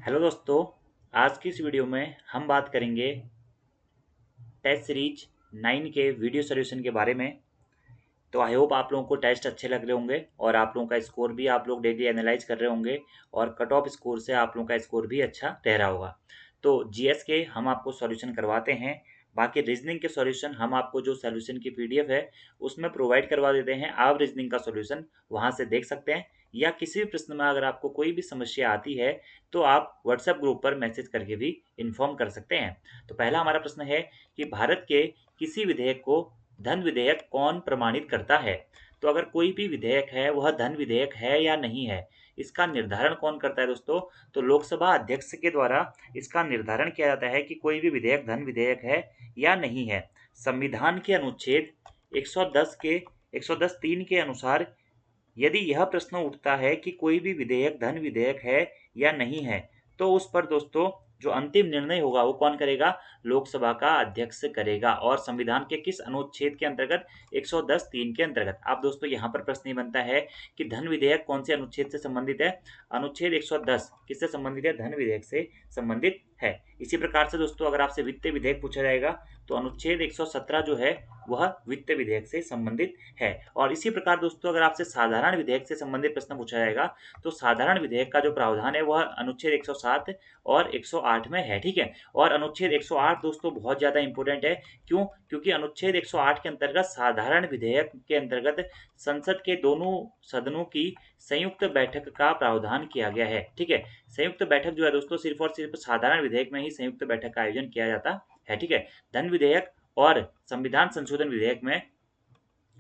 Hello दोस्तों, आज की इस वीडियो में हम बात करेंगे टेस्ट सीरीज 9 के वीडियो सॉल्यूशन के बारे में। तो आई होप आप लोगों को टेस्ट अच्छे लग रहे होंगे और आप लोगों का स्कोर भी आप लोग डेली एनालाइज कर रहे होंगे और कट ऑफ स्कोर से आप लोगों का स्कोर भी अच्छा रह रहा होगा। तो जीएस के हम आपको सॉल्यूशन करवाते हैं। बाकी रीजनिंग के सॉल्यूशन हम आपको जो सॉल्यूशन की पीडीएफ है उसमें प्रोवाइड करवा देते हैं। आप रीजनिंग का सॉल्यूशन वहां से देख सकते हैं या किसी भी प्रश्न में अगर आपको कोई भी समस्या आती है तो आप व्हाट्सएप ग्रुप पर मैसेज करके भी इन्फॉर्म कर सकते हैं। तो पहला हमारा प्रश्न है कि भारत के किसी विधेयक को धन विधेयक कौन प्रमाणित करता है। तो अगर कोई भी विधेयक है वह धन विधेयक है या नहीं है, इसका निर्धारण कौन करता है दोस्तों? तो लोकसभा अध्यक्ष के द्वारा इसका निर्धारण किया जाता है कि कोई भी विधेयक धन विधेयक है या नहीं है। संविधान के अनुच्छेद 110 के अनुसार यदि यह प्रश्न उठता है कि कोई भी विधेयक धन विधेयक है या नहीं है, तो उस पर दोस्तों जो अंतिम निर्णय होगा वो कौन करेगा? लोकसभा का अध्यक्ष करेगा। और संविधान के किस अनुच्छेद के अंतर्गत? 110(3) के अंतर्गत। अब दोस्तों यहाँ पर प्रश्न ये बनता है कि धन विधेयक कौन से अनुच्छेद से संबंधित है? अनुच्छेद 110 किससे संबंधित है? धन विधेयक से संबंधित है। इसी प्रकार से दोस्तों अगर आपसे वित्त विधेयक पूछा जाएगा तो अनुच्छेद 117 जो है वह वित्त विधेयक से संबंधित है। और इसी प्रकार दोस्तों अगर आपसे साधारण विधेयक से संबंधित प्रश्न पूछा जाएगा तो साधारण विधेयक का जो प्रावधान है वह अनुच्छेद 107 और 108 में है। ठीक है। और अनुच्छेद 108 दोस्तों बहुत ज्यादा इंपॉर्टेंट है। क्यों? क्योंकि अनुच्छेद 108 के अंतर्गत साधारण विधेयक के अंतर्गत संसद के दोनों सदनों की संयुक्त बैठक का प्रावधान किया गया है। ठीक है। संयुक्त बैठक जो है दोस्तों सिर्फ और सिर्फ साधारण विधेयक में ही संयुक्त बैठक का आयोजन किया जाता है। ठीक है। धन विधेयक और संविधान संशोधन विधेयक में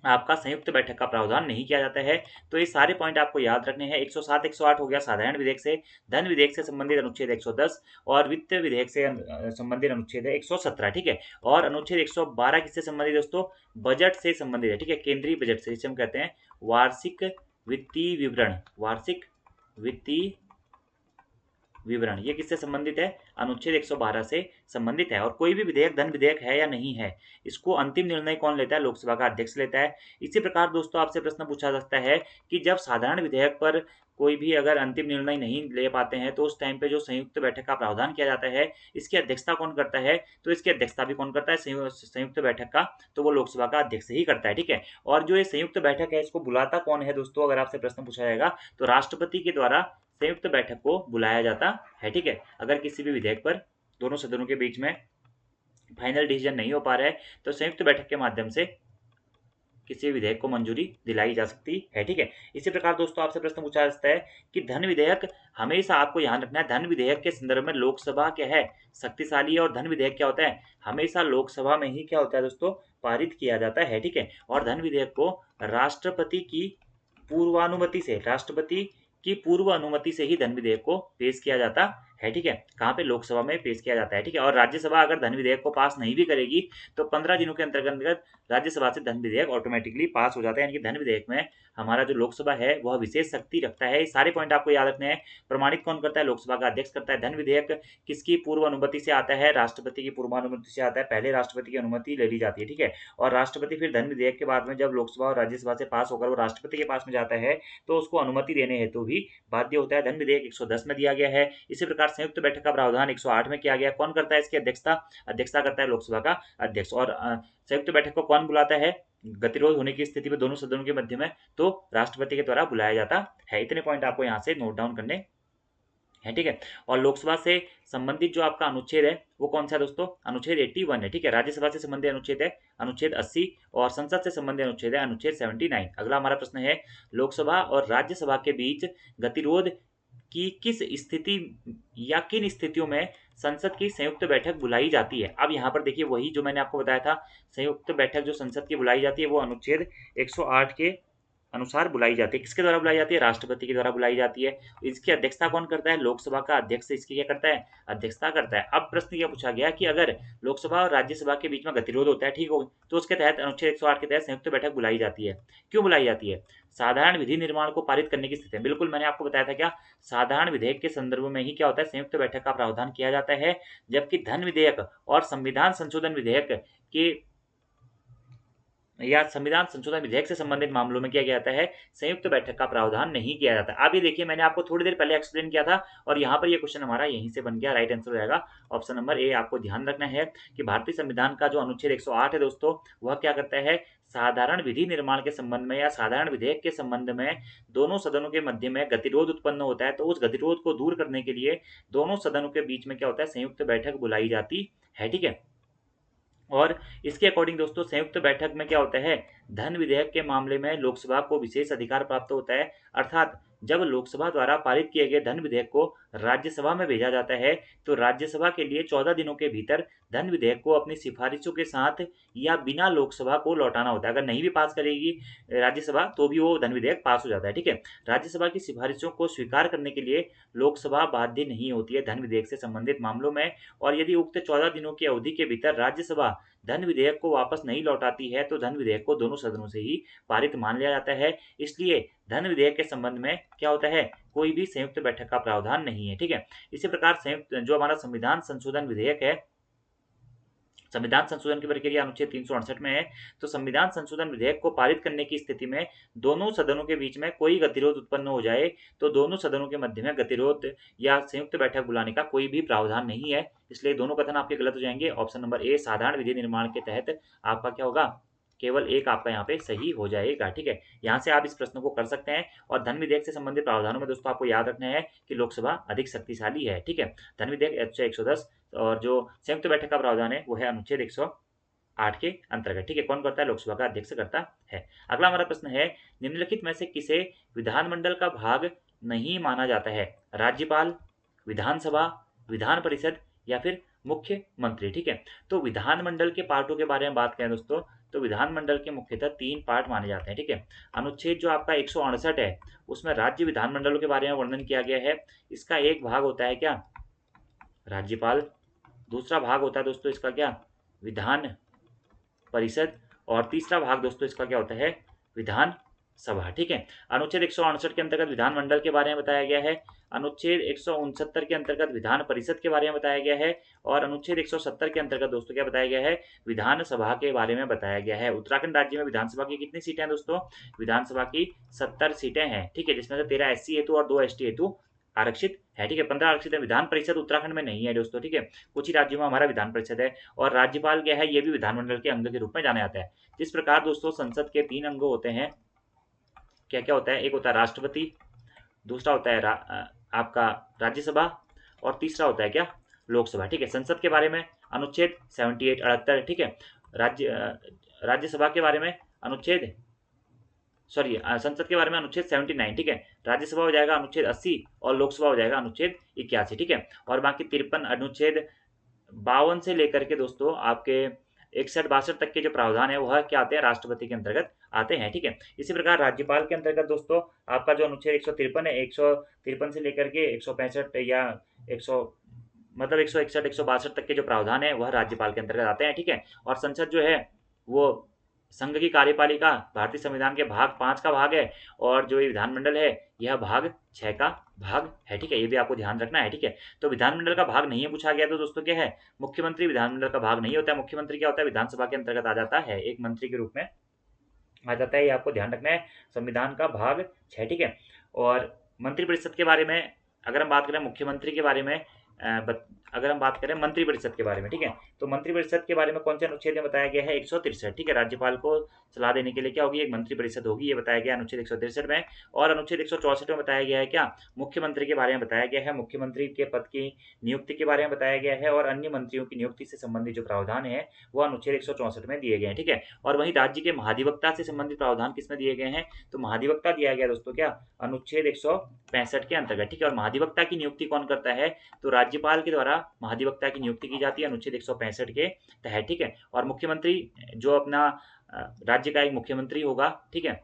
आपका संयुक्त बैठक का प्रावधान नहीं किया जाता है। तो ये सारे पॉइंट आपको याद रखने हैं। 107 108 हो गया साधारण विधेयक से, धन विधेयक से संबंधित अनुच्छेद 110 और वित्त विधेयक से संबंधित अनुच्छेद है 117। ठीक है। और अनुच्छेद 112 किससे संबंधित दोस्तों? बजट से संबंधित है। ठीक है। केंद्रीय बजट से, जिसे हम कहते हैं वार्षिक वित्तीय विवरण। वार्षिक वित्तीय विवरण ये किससे संबंधित है? अनुच्छेद 112 से संबंधित है। और कोई भी विधेयक धन विधेयक है या नहीं है, इसको अंतिम निर्णय कौन लेता है? लोकसभा का अध्यक्ष लेता है। इसी प्रकार दोस्तों आपसे प्रश्न पूछा जा सकता है कि जब साधारण विधेयक पर कोई भी अगर अंतिम निर्णय नहीं ले पाते हैं तो उस टाइम पे जो संयुक्त बैठक का प्रावधान किया जाता है इसकी अध्यक्षता कौन करता है? तो इसकी अध्यक्षता भी कौन करता है? संयुक्त बैठक का तो वो लोकसभा का अध्यक्ष ही करता है। ठीक है। और जो ये संयुक्त बैठक है इसको बुलाता कौन है दोस्तों? अगर आपसे प्रश्न पूछा जाएगा तो राष्ट्रपति के द्वारा संयुक्त बैठक को बुलाया जाता है। ठीक है। अगर किसी भी विधेयक पर दोनों सदनों के बीच में फाइनल डिसीजन नहीं हो पा रहा है तो संयुक्त बैठक के माध्यम से किसी विधेयक को मंजूरी दिलाई जा सकती है। ठीक है। इसी प्रकार दोस्तों आपसे प्रश्न पूछा जा सकता है कि धन विधेयक, हमेशा आपको ध्यान रखना है धन विधेयक के संदर्भ में लोकसभा क्या है? शक्तिशाली है। और धन विधेयक क्या होता है? हमेशा लोकसभा में ही क्या होता है दोस्तों? पारित किया जाता है। ठीक है। और धन विधेयक को राष्ट्रपति की पूर्वानुमति से, राष्ट्रपति की पूर्व अनुमति से ही धन विधेयक को पेश किया जाता है। ठीक है। कहाँ पे? लोकसभा में पेश किया जाता है। ठीक है। और राज्यसभा अगर धन विधेयक को पास नहीं भी करेगी तो 15 दिनों के अंतर्गत राज्यसभा से धन विधेयक ऑटोमेटिकली पास हो जाता है। यानी कि धन विधेयक में हमारा जो लोकसभा है वह विशेष शक्ति रखता है। ये सारे पॉइंट आपको याद रखने हैं। प्रमाणित कौन करता है? लोकसभा का अध्यक्ष करता है। धन विधेयक किसकी पूर्व अनुमति से आता है? राष्ट्रपति की पूर्वानुमति से आता है। पहले राष्ट्रपति की अनुमति ले ली जाती है। ठीक है। और राष्ट्रपति फिर धन विधेयक के बाद में जब लोकसभा और राज्यसभा से पास होकर वो राष्ट्रपति के पास में जाता है तो उसको अनुमति देने हेतु भी बाध्य होता है। धन विधेयक 110 में दिया गया है। इसी प्रकार संयुक्त बैठक का प्रावधान 108 में किया गया। कौन करता है इसकी अध्यक्षता? अध्यक्षता करता है लोकसभा का अध्यक्ष। और संयुक्त बैठक को कौन बुलाता है? गतिरोध होने की स्थिति में दोनों सदनों के मध्य में तो राष्ट्रपति के द्वारा बुलाया जाता है। इतने पॉइंट आपको यहाँ से नोट डाउन करने है। ठीक है। और लोकसभा से संबंधित जो आपका अनुच्छेद है वो कौन सा है दोस्तों? अनुच्छेद 81 है। ठीक है। राज्यसभा से संबंधित अनुच्छेद है अनुच्छेद 80 और संसद से संबंधित अनुच्छेद है अनुच्छेद 79। अगला हमारा प्रश्न है लोकसभा और राज्यसभा के बीच गतिरोध की किस स्थिति या किन स्थितियों में संसद की संयुक्त बैठक बुलाई जाती है? अब यहाँ पर देखिए वही जो मैंने आपको बताया था, संयुक्त बैठक जो संसद की बुलाई जाती है वो अनुच्छेद 108 के अनुसार बुलाई जाती है। किसके द्वारा बुलाई जाती है? राष्ट्रपति के द्वारा बुलाई जाती है। इसकी अध्यक्षता कौन करता है? लोकसभा का अध्यक्ष इसकी क्या करता है? अध्यक्षता करता है। अब प्रश्न क्या पूछा गया कि अगर लोकसभा और राज्यसभा के बीच में गतिरोध होता है, ठीक हो, तो उसके तहत अनुच्छेद 108 के तहत संयुक्त बैठक बुलाई जाती है। क्यों बुलाई जाती है? साधारण विधि निर्माण को पारित करने की स्थिति में। बिल्कुल मैंने आपको बताया था क्या, साधारण विधेयक के संदर्भ में ही क्या होता है? संयुक्त बैठक का प्रावधान किया जाता है। जबकि धन विधेयक और संविधान संशोधन विधेयक के या संविधान संशोधन विधेयक से संबंधित मामलों में क्या किया जाता है, संयुक्त बैठक का प्रावधान नहीं किया जाता। अब ये देखिए मैंने आपको थोड़ी देर पहले एक्सप्लेन किया था और यहाँ पर ये क्वेश्चन हमारा यहीं से बन गया, राइट आंसर हो जाएगा ऑप्शन नंबर ए। आपको ध्यान रखना है कि भारतीय संविधान का जो अनुच्छेद 108 है दोस्तों, वह क्या करता है, साधारण विधि निर्माण के संबंध में या साधारण विधेयक के संबंध में दोनों सदनों के मध्य में गतिरोध उत्पन्न होता है, तो उस गतिरोध को दूर करने के लिए दोनों सदनों के बीच में क्या होता है, संयुक्त बैठक बुलाई जाती है, ठीक है। और इसके अकॉर्डिंग दोस्तों संयुक्त बैठक में क्या होता है, धन विधेयक के मामले में लोकसभा को विशेष अधिकार प्राप्त होता है, अर्थात जब लोकसभा द्वारा पारित किए गए धन विधेयक को राज्यसभा में भेजा जाता है तो राज्यसभा के लिए 14 दिनों के भीतर धन विधेयक को अपनी सिफारिशों के साथ या बिना लोकसभा को लौटाना होता है। अगर नहीं भी पास करेगी राज्यसभा तो भी वो धन विधेयक पास हो जाता है, ठीक है। राज्यसभा की सिफारिशों को स्वीकार करने के लिए लोकसभा बाध्य नहीं होती है धन विधेयक से संबंधित मामलों में, और यदि उक्त 14 दिनों की अवधि के भीतर राज्यसभा धन विधेयक को वापस नहीं लौटाती है तो धन विधेयक को दोनों सदनों से ही पारित मान लिया जाता है। इसलिए धन विधेयक के संबंध में क्या होता है, कोई भी संयुक्त बैठक का प्रावधान नहीं है, ठीक है। इसी प्रकार संयुक्त जो हमारा संविधान संशोधन विधेयक है, संविधान संशोधन की प्रक्रिया अनुच्छेद 368 में है, तो संविधान संशोधन विधेयक को पारित करने की स्थिति में दोनों सदनों के बीच में कोई गतिरोध उत्पन्न हो जाए तो दोनों सदनों के मध्य में गतिरोध या संयुक्त बैठक बुलाने का कोई भी प्रावधान नहीं है, इसलिए दोनों कथन आपके गलत हो जाएंगे। ऑप्शन नंबर ए साधारण विधि निर्माण के तहत आपका क्या होगा, केवल एक आपका यहाँ पे सही हो जाएगा, ठीक है। यहाँ से आप इस प्रश्न को कर सकते हैं। और धन विधेयक से संबंधित प्रावधानों में दोस्तों आपको याद रखना है कि लोकसभा अधिक शक्तिशाली है, ठीक है। धन विधेयक अनुच्छेद 110 और जो संयुक्त बैठक का प्रावधान है वो है अनुच्छेद 108 के अंतर्गत, ठीक है। कौन करता है, लोकसभा का अध्यक्ष करता है। अगला हमारा प्रश्न है, निम्नलिखित में से किसे विधानमंडल का भाग नहीं माना जाता है, राज्यपाल, विधानसभा, विधान परिषद या फिर मुख्यमंत्री, ठीक है। तो विधानमंडल के पार्टों के बारे में बात करें दोस्तों, तो विधानमंडल के मुख्यतः 3 पार्ट माने जाते हैं, ठीक है। अनुच्छेद जो आपका 168 है उसमें राज्य विधानमंडलों के बारे में वर्णन किया गया है। इसका एक भाग होता है क्या, राज्यपाल, दूसरा भाग होता है दोस्तों इसका क्या, विधान परिषद, और तीसरा भाग दोस्तों इसका क्या होता है, विधान सभा, ठीक है। अनुच्छेद 168 के अंतर्गत विधानमंडल के बारे में बताया गया है, अनुच्छेद 169 के अंतर्गत विधान परिषद के बारे में बताया गया है, और अनुच्छेद 170 के अंतर्गत दोस्तों क्या बताया गया है, विधानसभा के बारे में बताया गया है। उत्तराखंड राज्य में विधानसभा की कितनी सीटें हैं दोस्तों, विधानसभा की 70 सीटें हैं, ठीक है, जिसमें से 13 SC हेतु और 2 ST हेतु आरक्षित है, ठीक है। 15 आरक्षित है। विधान परिषद उत्तराखंड में नहीं है दोस्तों, ठीक है, कुछ ही राज्यों में हमारा विधान परिषद है। और राज्यपाल क्या है, ये भी विधानमंडल के अंग के रूप में जाना जाता है। जिस प्रकार दोस्तों संसद के 3 अंग होते हैं, क्या क्या होता है, एक होता है राष्ट्रपति, दूसरा होता है आपका राज्यसभा, और तीसरा होता है क्या, लोकसभा, ठीक है। संसद के बारे में अनुच्छेद 78 78, ठीक है। राज्यसभा के बारे में अनुच्छेद संसद के बारे में अनुच्छेद 79, ठीक है। राज्यसभा हो जाएगा अनुच्छेद 80 और लोकसभा हो जाएगा अनुच्छेद 81, ठीक है। और बाकी 53 अनुच्छेद 52 से लेकर के दोस्तों आपके 61 62 तक के जो प्रावधान है वह क्या आते हैं, राष्ट्रपति के अंतर्गत आते हैं, ठीक है। इसी प्रकार राज्यपाल के अंतर्गत दोस्तों आपका जो अनुच्छेद 153 है, 153 से लेकर के 165 या 100 मतलब 161 162 तक के जो प्रावधान है वह राज्यपाल के अंतर्गत आते हैं, ठीक है। और संसद जो है वो संघ की कार्यपालिका भारतीय संविधान के भाग 5 का भाग है, और जो ये विधानमंडल है यह भाग 6 का भाग है, ठीक है। ये भी आपको ध्यान रखना है, ठीक है। तो विधानमंडल का भाग नहीं है पूछा गया तो दोस्तों क्या है, मुख्यमंत्री विधानमंडल का भाग नहीं होता है। मुख्यमंत्री क्या होता है, विधानसभा के अंतर्गत आ जाता है, एक मंत्री के रूप में आ जाता है, ये आपको ध्यान रखना है। संविधान का भाग 6, ठीक है। और मंत्रिपरिषद के बारे में अगर हम बात करें, मुख्यमंत्री के बारे में अगर हम बात करें मंत्रिपरिषद के बारे में, ठीक है, तो मंत्रिपरिषद के बारे में कौन से अनुच्छेद में बताया गया है, 163, ठीक है। राज्यपाल को सलाह देने के लिए क्या होगी, एक मंत्रिपरिषद होगी, ये बताया गया अनुच्छेद 163 में। और अनुच्छेद 164 में बताया गया है क्या, मुख्यमंत्री के बारे में बताया गया है, मुख्यमंत्री के पद की नियुक्ति के बारे में बताया गया है, और अन्य मंत्रियों की नियुक्ति से संबंधित जो प्रावधान है वो अनुच्छेद 164 में दिए गए हैं, ठीक है। और वहीं राज्य के महाधिवक्ता से संबंधित प्रावधान किसमें दिए गए हैं, तो महाधिवक्ता दिया गया दोस्तों क्या, अनुच्छेद 165 के अंतर्गत, ठीक है। और महाधिवक्ता की नियुक्ति कौन करता है, तो राज्यपाल के द्वारा महाधिवक्ता की नियुक्ति की जाती है अनुच्छेद 165 के तहत, ठीक है। और मुख्यमंत्री जो अपना राज्य का एक मुख्यमंत्री होगा, ठीक है,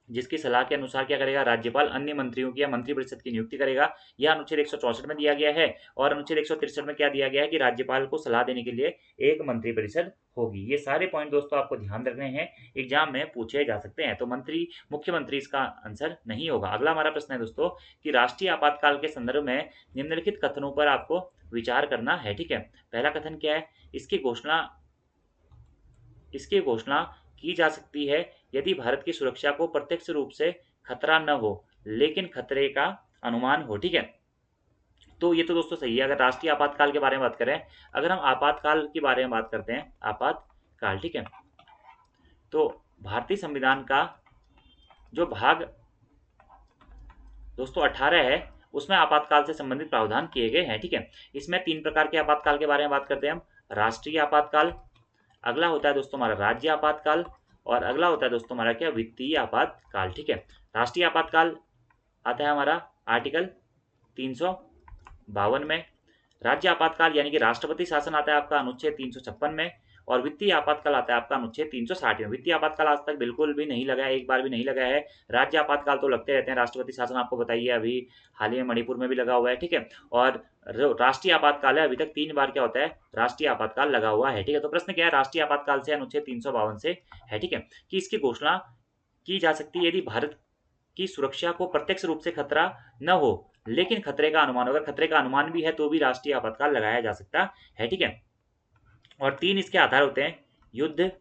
जिसकी सलाह के अनुसार क्या करेगा, राज्यपाल अन्य मंत्रियों की या मंत्रिपरिषद की नियुक्ति करेगा, यह अनुच्छेद 164 में दिया गया है। और अनुच्छेद 163 में क्या दिया गया है कि राज्यपाल को सलाह देने के लिए एक मंत्रिपरिषद होगी। ये सारे पॉइंट दोस्तों आपको ध्यान रखने हैं, एग्जाम में पूछे जा सकते हैं। तो मुख्यमंत्री इसका आंसर नहीं होगा। अगला हमारा प्रश्न है दोस्तों कि राष्ट्रीय आपातकाल के संदर्भ में निम्नलिखित कथनों पर आपको विचार करना है, ठीक है। पहला कथन क्या है, इसकी घोषणा की जा सकती है यदि भारत की सुरक्षा को प्रत्यक्ष रूप से खतरा न हो लेकिन खतरे का अनुमान हो। ठीक है, तो ये तो दोस्तों सही है। अगर राष्ट्रीय आपातकाल के बारे में बात करें, अगर हम आपातकाल के बारे में बात करते हैं, आपातकाल, ठीक है, तो भारतीय संविधान का जो भाग दोस्तों 18 है उसमें आपातकाल से संबंधित प्रावधान किए गए हैं। ठीक है, इसमें 3 प्रकार के आपातकाल के बारे में बात करते हैं हम। राष्ट्रीय आपातकाल, अगला होता है दोस्तों हमारा राज्य आपातकाल, और अगला होता है दोस्तों हमारा क्या, वित्तीय आपातकाल। ठीक है, राष्ट्रीय आपातकाल आता है हमारा आर्टिकल 352 में, राज्य आपातकाल यानी कि राष्ट्रपति शासन आता है आपका अनुच्छेद 356 में, और वित्तीय आपातकाल आता है आपका अनुच्छेद 360 में। वित्तीय आपातकाल आज तक बिल्कुल भी नहीं लगा है, एक बार भी नहीं लगा है। राज्य आपातकाल तो लगते रहते हैं, राष्ट्रपति शासन आपको बताइए अभी हाल ही में मणिपुर में भी लगा हुआ है। ठीक है, और राष्ट्रीय आपातकाल है, अभी तक 3 बार क्या होता है, राष्ट्रीय आपातकाल लगा हुआ है। ठीक है, तो प्रश्न क्या है, राष्ट्रीय आपातकाल से अनुच्छेद 352 से है। ठीक है, कि इसकी घोषणा की जा सकती है यदि भारत की सुरक्षा को प्रत्यक्ष रूप से खतरा न हो लेकिन खतरे का अनुमान, अगर खतरे का अनुमान भी है तो भी राष्ट्रीय आपातकाल लगाया जा सकता है। ठीक है, और 3 इसके आधार होते हैं, युद्ध,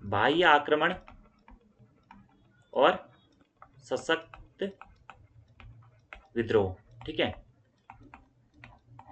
बाह्य आक्रमण और सशक्त विद्रोह। ठीक है,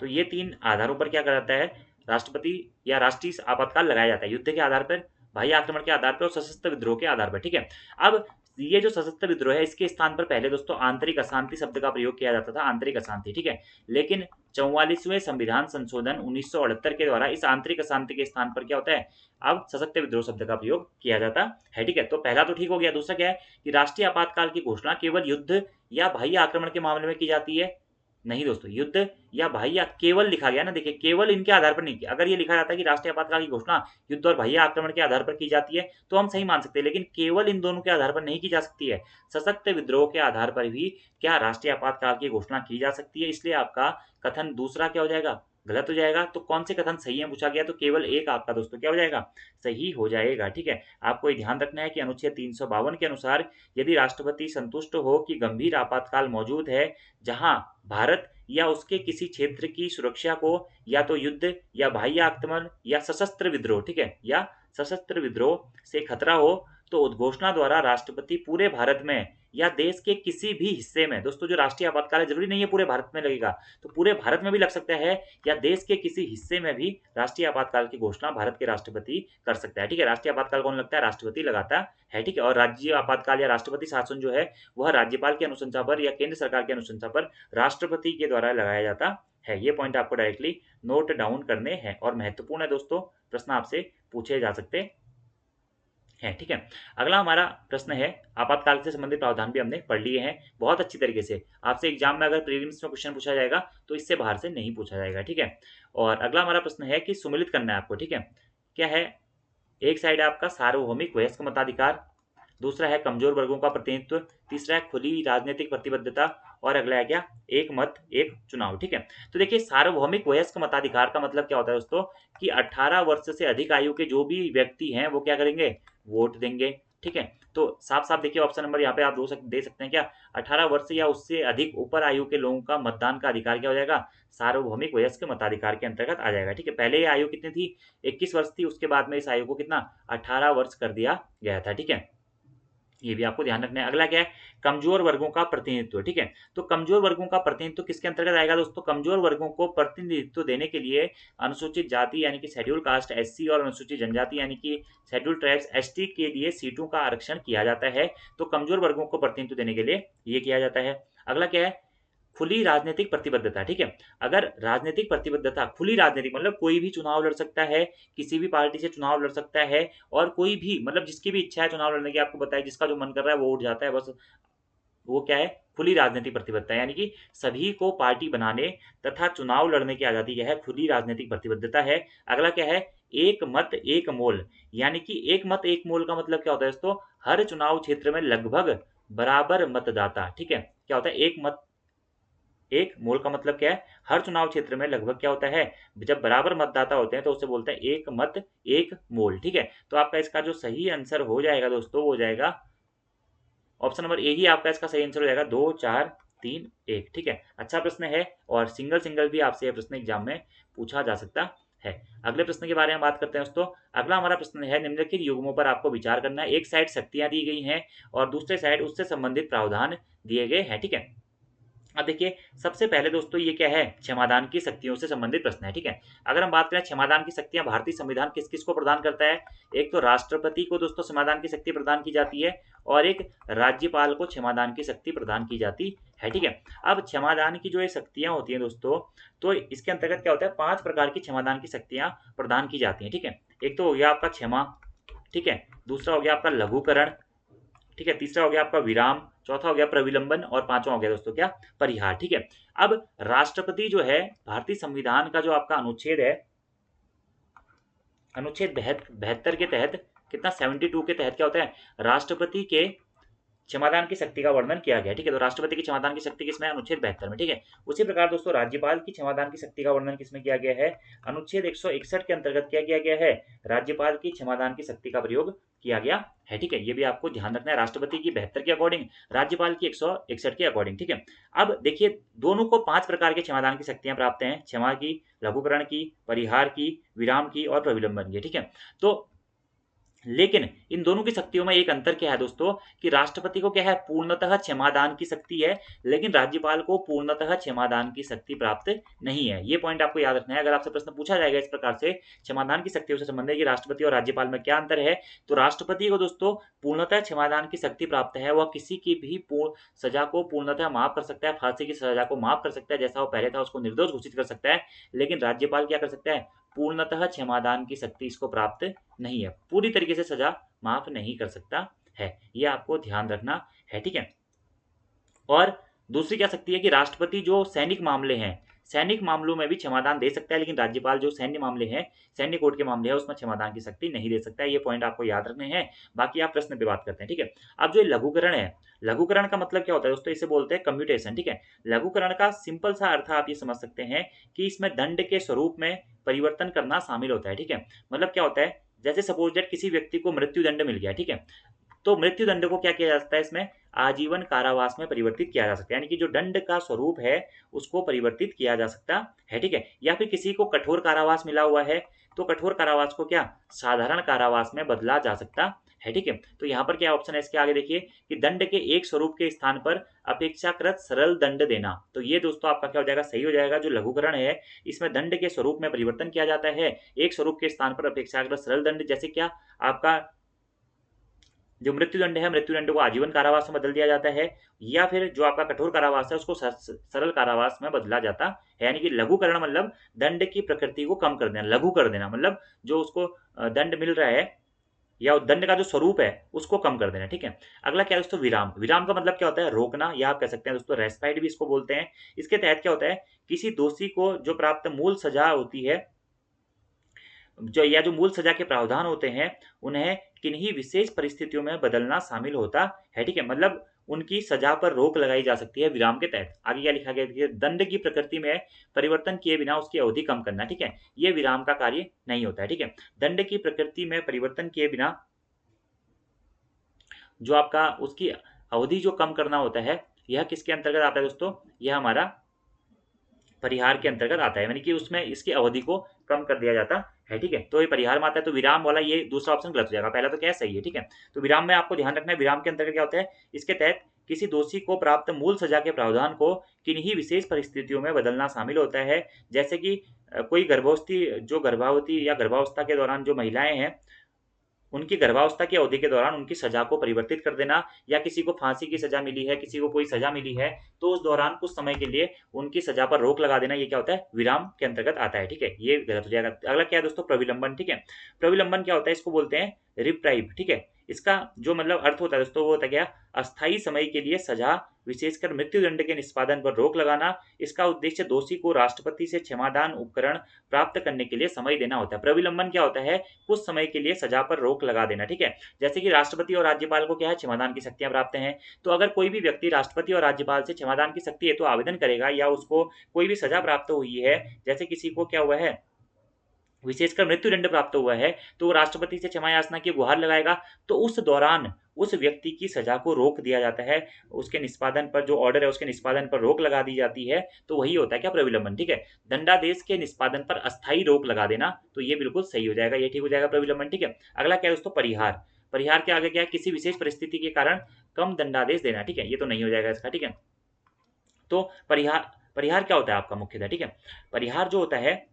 तो ये 3 आधारों पर क्या करा जाता है, राष्ट्रपति या राष्ट्रीय आपातकाल लगाया जाता है, युद्ध के आधार पर, बाह्य आक्रमण के आधार पर और सशस्त्र विद्रोह के आधार पर। ठीक है, अब ये जो सशस्त्र विद्रोह है इसके स्थान पर पहले दोस्तों आंतरिक अशांति शब्द का प्रयोग किया जाता था, आंतरिक अशांति। ठीक है, लेकिन 44वें संविधान संशोधन 1978 के द्वारा इस आंतरिक अशांति के स्थान पर क्या होता है, अब सशक्त विद्रोह शब्द का प्रयोग किया जाता है। ठीक है, तो पहला तो ठीक हो गया। दूसरा क्या है कि राष्ट्रीय आपातकाल की घोषणा केवल युद्ध या बाह्य आक्रमण के मामले में की जाती है। नहीं दोस्तों, युद्ध या बाह्य केवल लिखा गया ना, देखिए केवल इनके आधार पर नहीं किया। अगर ये लिखा जाता है कि राष्ट्रीय आपातकाल की घोषणा युद्ध और बाह्य आक्रमण के आधार पर की जाती है तो हम सही मान सकते हैं, लेकिन केवल इन दोनों के आधार पर नहीं की जा सकती है, सशक्त विद्रोह के आधार पर भी क्या राष्ट्रीय आपातकाल की घोषणा की जा सकती है। इसलिए आपका कथन दूसरा क्या हो जाएगा, गलत हो जाएगा। तो कौन से कथन सही है पूछा गया, तो केवल एक आपका दोस्तों क्या हो जाएगा, सही हो जाएगा। ठीक है, आपको ये ध्यान रखना है कि अनुच्छेद 352 के अनुसार यदि राष्ट्रपति संतुष्ट हो कि गंभीर आपातकाल मौजूद है जहां भारत या उसके किसी क्षेत्र की सुरक्षा को या तो युद्ध या बाह्य आक्रमण या सशस्त्र विद्रोह, ठीक है, या सशस्त्र विद्रोह से खतरा हो, तो उद्घोषणा द्वारा राष्ट्रपति पूरे भारत में या देश के किसी भी हिस्से में, दोस्तों जो राष्ट्रीय आपातकाल है जरूरी नहीं है पूरे भारत में लगेगा, तो पूरे भारत में भी लग सकता है या देश के किसी हिस्से में भी राष्ट्रीय आपातकाल की घोषणा भारत के राष्ट्रपति कर सकता है। ठीक है, राष्ट्रीय आपातकाल कौन लगता है, राष्ट्रपति लगाता है। ठीक है, और राज्य आपातकाल या राष्ट्रपति शासन जो है वह राज्यपाल की अनुशंसा पर या केंद्र सरकार की अनुशंसा पर राष्ट्रपति के द्वारा लगाया जाता है। ये पॉइंट आपको डायरेक्टली नोट डाउन करने हैं और महत्वपूर्ण है दोस्तों, प्रश्न आपसे पूछे जा सकते है। ठीक है, अगला हमारा प्रश्न है, आपातकाल से संबंधित प्रावधान भी हमने पढ़ लिए हैं बहुत अच्छी तरीके से। आपसे एग्जाम में अगर प्रीलिम्स में क्वेश्चन पूछा जाएगा तो इससे बाहर से नहीं पूछा जाएगा। ठीक है, और अगला हमारा प्रश्न है कि सुमिलित करना है आपको। ठीक है, क्या है, एक साइड है आपका सार्वभौमिक वयस्क मताधिकार, दूसरा है कमजोर वर्गों का प्रतिनिधित्व, तीसरा है खुली राजनीतिक प्रतिबद्धता, और अगला है क्या, एक मत एक चुनाव। ठीक है, तो देखिए सार्वभौमिक वयस्क मताधिकार का मतलब क्या होता है दोस्तों, कि 18 वर्ष से अधिक आयु के जो भी व्यक्ति हैं वो क्या करेंगे, वोट देंगे। ठीक है, तो साफ साफ देखिए ऑप्शन नंबर यहाँ पे आप दे सकते हैं क्या, 18 वर्ष या उससे अधिक ऊपर आयु के लोगों का मतदान का अधिकार क्या हो जाएगा, सार्वभौमिक वयस्क मताधिकार के अंतर्गत आ जाएगा। ठीक है, पहले ये आयु कितनी थी, 21 वर्ष थी, उसके बाद में इस आयु को कितना, 18 वर्ष कर दिया गया था। ठीक है, ये भी आपको ध्यान रखना है। अगला क्या है, कमजोर वर्गों का प्रतिनिधित्व। ठीक है, तो कमजोर वर्गों का प्रतिनिधित्व किसके अंतर्गत आएगा दोस्तों, कमजोर वर्गों को प्रतिनिधित्व देने के लिए अनुसूचित जाति यानी कि शेड्यूल कास्ट एससी और अनुसूचित जनजाति यानी कि शेड्यूल ट्राइब्स एसटी के लिए सीटों का आरक्षण किया जाता है। तो कमजोर वर्गों को प्रतिनिधित्व देने के लिए ये किया जाता है। अगला क्या है, खुली राजनीतिक प्रतिबद्धता। ठीक है, अगर राजनीतिक प्रतिबद्धता, खुली राजनीतिक मतलब कोई भी चुनाव लड़ सकता है, किसी भी पार्टी से चुनाव लड़ सकता है, और कोई भी मतलब जिसकी भी इच्छा है चुनाव लड़ने की, आपको बताया जिसका जो मन कर रहा है वो उठ जाता है, बस वो क्या है, खुली राजनीतिक प्रतिबद्धता, यानी कि सभी को पार्टी बनाने तथा चुनाव लड़ने की आजादी क्या है, खुली राजनीतिक प्रतिबद्धता है। अगला क्या है, एक मत एक मोल, यानी कि एक मत एक मोल का मतलब क्या होता है दोस्तों, हर चुनाव क्षेत्र में लगभग बराबर मतदाता। ठीक है, क्या होता है, एक मत एक मोल का मतलब क्या है, हर चुनाव क्षेत्र में लगभग क्या होता है, जब बराबर मतदाता होते हैं तो उसे बोलते हैं एक मत एक मोल। ठीक है, तो आपका इसका जो सही आंसर हो जाएगा दोस्तों वो हो जाएगा ऑप्शन नंबर ए ही आपका इसका सही आंसर हो जाएगा, 2 4 3 1। ठीक है, अच्छा प्रश्न है और सिंगल सिंगल भी आपसे यह प्रश्न एग्जाम में पूछा जा सकता है। अगले प्रश्न के बारे में बात करते हैं दोस्तों। अगला हमारा प्रश्न है, निम्नलिखित युग्मों पर आपको विचार करना है। एक साइड शक्तियां दी गई हैं और दूसरे साइड उससे संबंधित प्रावधान दिए गए हैं, ठीक है। अब देखिए, सबसे पहले दोस्तों ये क्या है, क्षमादान की शक्तियों से संबंधित प्रश्न है, ठीक है। अगर हम बात करें क्षमादान की शक्तियां भारतीय संविधान किस किस को प्रदान करता है, एक तो राष्ट्रपति को दोस्तों क्षमादान की शक्ति प्रदान की जाती है और एक राज्यपाल को क्षमादान की शक्ति प्रदान की जाती है, ठीक है। अब क्षमादान की जो ये शक्तियां होती हैं दोस्तों, तो इसके अंतर्गत क्या होता है, 5 प्रकार की क्षमादान की शक्तियां प्रदान की जाती हैं, ठीक है। एक तो हो गया आपका क्षमा, ठीक है। दूसरा हो गया आपका लघुकरण, ठीक है। तीसरा हो गया आपका विराम, चौथा हो गया प्रविलंबन और पांचवा हो गया दोस्तों क्या, परिहार, ठीक है। अब राष्ट्रपति जो है, भारतीय संविधान का जो आपका अनुच्छेद है, अनुच्छेद 72 के तहत कितना, 72 के तहत क्या होता है, राष्ट्रपति के क्षमादान की शक्ति का वर्णन किया गया, ठीक है। तो राष्ट्रपति की क्षमादान की शक्ति किसमें है, अनुच्छेद 72 में, ठीक है। उसी प्रकार दोस्तों राज्यपाल की क्षमादान की शक्ति का वर्णन किसमें किया गया है, अनुच्छेद 161 के अंतर्गत क्या किया गया है, राज्यपाल की क्षमादान की शक्ति का प्रयोग किया गया है, ठीक है। ये भी आपको ध्यान रखना है, राष्ट्रपति की 72 के अकॉर्डिंग, राज्यपाल की 161 के अकॉर्डिंग, ठीक है। अब देखिए, दोनों को 5 प्रकार के क्षमादान की शक्तियां प्राप्त हैं, क्षमा की, लघुकरण की, परिहार की, विराम की और प्रविलंबन की, ठीक है। तो लेकिन इन दोनों की शक्तियों में एक अंतर क्या है दोस्तों, कि राष्ट्रपति को क्या है, पूर्णतः क्षमादान की शक्ति है, लेकिन राज्यपाल को पूर्णतः क्षमादान की शक्ति प्राप्त नहीं है। ये पॉइंट आपको याद रखना है। अगर आपसे प्रश्न पूछा जाएगा इस प्रकार से, क्षमादान की शक्तियों से संबंधित कि राष्ट्रपति और राज्यपाल में क्या अंतर है, तो राष्ट्रपति को दोस्तों पूर्णतः क्षमादान की शक्ति प्राप्त है। वह किसी की भी सजा को पूर्णतः माफ कर सकता है, फांसी की सजा को माफ कर सकता है, जैसा वो पहले था उसको निर्दोष घोषित कर सकता है। लेकिन राज्यपाल क्या कर सकता है, पूर्णतः क्षमादान की शक्ति इसको प्राप्त नहीं है, पूरी तरीके से सजा माफ नहीं कर सकता है। ये आपको ध्यान रखना है, ठीक है। और दूसरी क्या शक्ति है कि राष्ट्रपति जो सैनिक मामले हैं, सैनिक मामलों में भी क्षमादान दे सकता है, लेकिन राज्यपाल जो सैन्य मामले हैं, सैन्य कोर्ट के मामले हैं, उसमें क्षमादान की शक्ति नहीं दे सकता है। ये पॉइंट आपको याद रखने हैं। बाकी आप प्रश्न पे बात करते हैं, ठीक है। अब जो लघुकरण है, लघुकरण का मतलब क्या होता है दोस्तों, इसे बोलते हैं कम्यूटेशन, ठीक है। लघुकरण का सिंपल सा अर्थ आप ये समझ सकते हैं कि इसमें दंड के स्वरूप में परिवर्तन करना शामिल होता है, ठीक है। मतलब क्या होता है, जैसे सपोज दैट किसी व्यक्ति को मृत्यु दंड मिल गया, ठीक है, तो मृत्यु दंड को क्या किया जा सकता है, इसमें आजीवन कारावास में परिवर्तित किया जा सकता है, यानी कि जो दंड का स्वरूप है उसको परिवर्तित किया जा सकता है, ठीक है। या फिर किसी को कठोर कारावास मिला हुआ है, तो कठोर कारावास को क्या साधारण कारावास में बदला जा सकता है, ठीक है। तो यहाँ पर क्या ऑप्शन है इसके आगे देखिए, कि दंड के एक स्वरूप के स्थान पर अपेक्षाकृत सरल दंड देना। तो ये दोस्तों आपका क्या हो जाएगा, सही हो जाएगा। जो लघुकरण है, इसमें दंड के स्वरूप में परिवर्तन किया जाता है, एक स्वरूप के स्थान पर अपेक्षाकृत सरल दंड, जैसे क्या आपका जो मृत्युदंड है, मृत्युदंड को आजीवन कारावास में बदल दिया जाता है, या फिर जो आपका कठोर कारावास है उसको सरल कारावास में बदला जाता है। यानी कि लघुकरण मतलब दंड की प्रकृति को कम कर देना, लघु कर देना, मतलब जो उसको दंड मिल रहा है या दंड का जो स्वरूप है उसको कम कर देना, ठीक है। अगला क्या है दोस्तों, विराम। विराम का मतलब क्या होता है, रोकना, या आप कह सकते हैं दोस्तों रेस्पाइट भी इसको बोलते हैं। इसके तहत क्या होता है, किसी दोषी को जो प्राप्त मूल सजा होती है, जो मूल सजा के प्रावधान होते हैं, उन्हें किन्हीं विशेष परिस्थितियों में बदलना शामिल होता है, ठीक है। मतलब उनकी सजा पर रोक लगाई जा सकती है विराम के तहत। आगे क्या लिखा गया देखिए, दंड की प्रकृति में परिवर्तन किए बिना उसकी अवधि कम करना, ठीक है, ये विराम का कार्य नहीं होता है, ठीक है। दंड की प्रकृति में परिवर्तन किए बिना जो आपका उसकी अवधि जो कम करना होता है, यह किसके अंतर्गत आता है दोस्तों, यह हमारा परिहार के अंतर्गत आता है, यानी कि उसमें इसकी अवधि को कम कर दिया जाता है, ठीक है। तो ये परिहार में आता है। तो विराम वाला ये दूसरा ऑप्शन गलत हो जाएगा, पहला तो क्या है, सही है, ठीक है। तो विराम में आपको ध्यान रखना है, विराम के अंतर्गत क्या होता है, इसके तहत किसी दोषी को प्राप्त मूल सजा के प्रावधान को किन्हीं विशेष परिस्थितियों में बदलना शामिल होता है, जैसे कि कोई गर्भावती या गर्भावस्था के दौरान जो महिलाएं हैं, उनकी गर्भावस्था की अवधि के दौरान उनकी सजा को परिवर्तित कर देना, या किसी को फांसी की सजा मिली है, किसी को कोई सजा मिली है, तो उस दौरान कुछ समय के लिए उनकी सजा पर रोक लगा देना, ये क्या होता है, विराम के अंतर्गत आता है, ठीक है। ये गलत हो जाएगा। अगला क्या है दोस्तों, प्रविलंबन, ठीक है। प्रविलंबन क्या होता है, इसको बोलते हैं रिप्राइव, ठीक है। इसका जो मतलब अर्थ होता है दोस्तों, वो होता है क्या, अस्थायी समय के लिए सजा, विशेषकर मृत्युदंड के निष्पादन पर रोक लगाना। इसका उद्देश्य दोषी को राष्ट्रपति से क्षमादान उपकरण प्राप्त करने के लिए समय देना होता है। प्रविलंबन क्या होता है, कुछ समय के लिए सजा पर रोक लगा देना, ठीक है। जैसे कि राष्ट्रपति और राज्यपाल को क्या है, क्षमादान की शक्तियां प्राप्त हैं, तो अगर कोई भी व्यक्ति राष्ट्रपति और राज्यपाल से क्षमादान की शक्ति है तो आवेदन करेगा, या उसको कोई भी सजा प्राप्त हुई है, जैसे किसी को क्या हुआ है, विशेषकर मृत्युदंड प्राप्त हुआ है, तो वो राष्ट्रपति से क्षमा याचना की गुहार लगाएगा। तो उस दौरान उस व्यक्ति की सजा को रोक दिया जाता है, उसके निष्पादन पर जो ऑर्डर है उसके निष्पादन पर रोक लगा दी जाती है, तो वही होता है क्या, प्रविलंबन। ठीक है, दंडादेश के निष्पादन पर अस्थायी रोक लगा देना, तो ये बिल्कुल सही हो जाएगा, ये ठीक हो जाएगा प्रविलंबन। ठीक है, अगला क्या है दोस्तों, परिहार। परिहार के आगे क्या है, किसी विशेष परिस्थिति के कारण कम दंडादेश देना। ठीक है, ये तो नहीं हो जाएगा इसका। ठीक है, तो परिहार, परिहार क्या होता है आपका मुख्यतः। ठीक है, परिहार जो होता है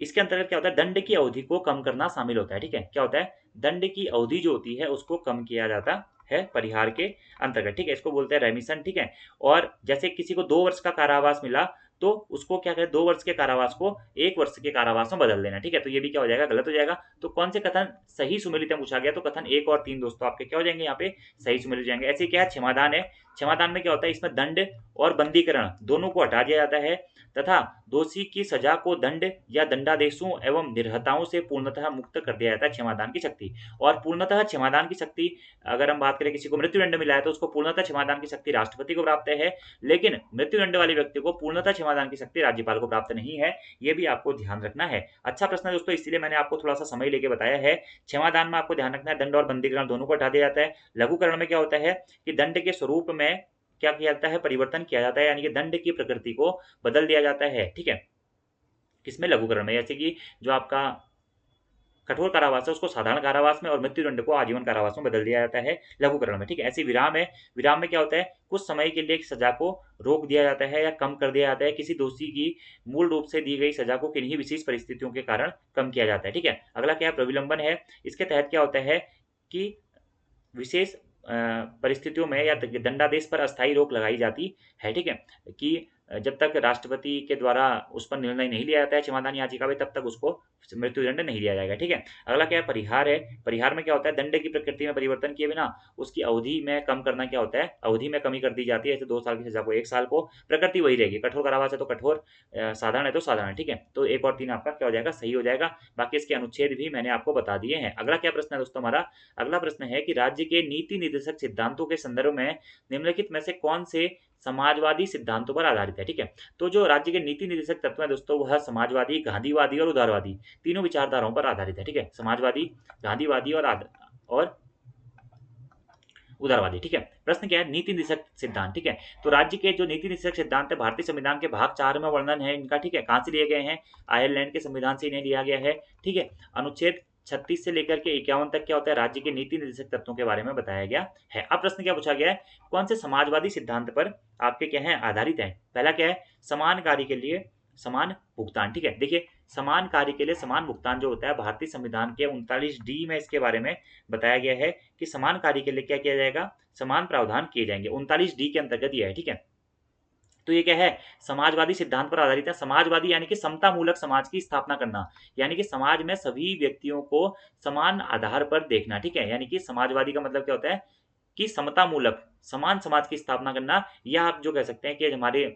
इसके अंतर्गत क्या होता है, दंड की अवधि को कम करना शामिल होता है। ठीक है, क्या होता है, दंड की अवधि जो होती है उसको कम किया जाता है परिहार के अंतर्गत। ठीक है, इसको बोलते हैं रेमिशन। ठीक है, और जैसे किसी को 2 वर्ष का कारावास मिला तो उसको क्या करें, 2 वर्ष के कारावास को 1 वर्ष के कारावास में बदल देना। ठीक है, तो ये भी क्या हो जाएगा, गलत हो जाएगा। तो कौन से कथन सही सुमेलित में पूछा गया, तो कथन 1 और 3 दोस्तों आपके क्या हो जाएंगे, यहाँ पे सही सुमेलित हो जाएंगे। ऐसे क्या है, क्षमादान है। क्षमादान में क्या होता है, इसमें दंड और बंदीकरण दोनों को हटा दिया जाता है तथा दोषी की सजा को दंड या दंडादेशों एवं निर्हताओं से पूर्णतः मुक्त कर दिया जाता है क्षमादान की शक्ति। और पूर्णतः क्षमादान की शक्ति, अगर हम बात करें किसी को मृत्युदंड मिला है तो उसको पूर्णतः क्षमादान की शक्ति राष्ट्रपति को प्राप्त है, लेकिन मृत्युदंड वाले व्यक्ति को पूर्णतः क्षमादान की शक्ति राज्यपाल को प्राप्त नहीं है। ये भी आपको ध्यान रखना है। अच्छा प्रश्न है दोस्तों, इसलिए मैंने आपको थोड़ा सा समय लेके बताया है। क्षमादान में आपको ध्यान रखना है दंड और बंदीकरण दोनों को हटा दिया जाता है। लघुकरण में क्या होता है कि दंड के स्वरूप में क्या किया जाता है, परिवर्तन किया जाता है, यानी कि दंड की प्रकृति को बदल दिया जाता है। ठीक है, किसमें, लघुकरण में। जैसे कि जो आपका कठोर कारावास है उसको साधारण कारावास में और मृत्युदंड को आजीवन कारावास में बदल दिया जाता है लघुकरण में। ठीक है, ऐसे विराम है। विराम में क्या होता है, कुछ समय के लिए सजा को रोक दिया जाता है या कम कर दिया जाता है, किसी दोषी की मूल रूप से दी गई सजा को किन्हीं विशेष परिस्थितियों के कारण कम किया जाता है। ठीक है, अगला क्या है, प्रविलंबन है। इसके तहत क्या होता है कि विशेष परिस्थितियों में या दंडादेश पर अस्थायी रोक लगाई जाती है। ठीक है, कि जब तक राष्ट्रपति के द्वारा उस पर निर्णय नहीं लिया जाता है क्षमादान याचिका में, तब तक उसको मृत्युदंड नहीं दिया जाएगा। ठीक है, अगला क्या है, परिहार है। परिहार में क्या होता है, दंड की प्रकृति में परिवर्तन किए बिना उसकी अवधि में कम करना। क्या होता है, अवधि में कमी कर दी जाती है, जैसे 2 साल की सजा को 1 साल को, प्रकृति वही रहेगी, कठोर कारावास है तो कठोर, साधारण है तो साधारण। ठीक है, तो 1 और 3 आपका क्या हो जाएगा, सही हो जाएगा। बाकी इसके अनुच्छेद भी मैंने आपको बता दिए हैं। अगला क्या प्रश्न है दोस्तों हमारा, अगला प्रश्न है कि राज्य के नीति निर्देशक सिद्धांतों के संदर्भ में निम्नलिखित में से कौन से समाजवादी सिद्धांतों पर आधारित है। ठीक है, तो जो राज्य के नीति निर्देशक तत्व है दोस्तों वह समाजवादी, गांधीवादी और उदारवादी तीनों विचारधाराओं पर आधारित है। ठीक है, समाजवादी, गांधीवादी और उदारवादी। ठीक है, प्रश्न क्या है, नीति निर्देशक सिद्धांत। ठीक है, तो राज्य के जो नीति निर्देशक सिद्धांत है भारतीय संविधान के भाग 4 में वर्णन है इनका। ठीक है, कहाँ से लिए गए हैं, आयरलैंड के संविधान से इन्हें लिया गया है। ठीक है, अनुच्छेद 36 से लेकर के 51 तक क्या होता है, राज्य के नीति निर्देशक तत्वों के बारे में बताया गया है। अब प्रश्न क्या पूछा गया है, कौन से समाजवादी सिद्धांत पर आपके क्या है, आधारित है। पहला क्या है, समान कार्य के लिए समान भुगतान। ठीक है, देखिए समान कार्य के लिए समान भुगतान जो होता है भारतीय संविधान के 39D में इसके बारे में बताया गया है कि समान कार्य के लिए क्या किया जाएगा, समान प्रावधान किए जाएंगे। 39D के अंतर्गत यह है। ठीक है, तो ये क्या है, समाजवादी सिद्धांत पर आधारित है। समाजवादी यानी कि समता मूलक समाज की स्थापना करना, यानी कि समाज में सभी व्यक्तियों को समान आधार पर देखना। ठीक है, यानी कि समाजवादी का मतलब क्या होता है कि समता मूलक समान समाज की स्थापना करना, या आप जो कह सकते हैं कि हमारे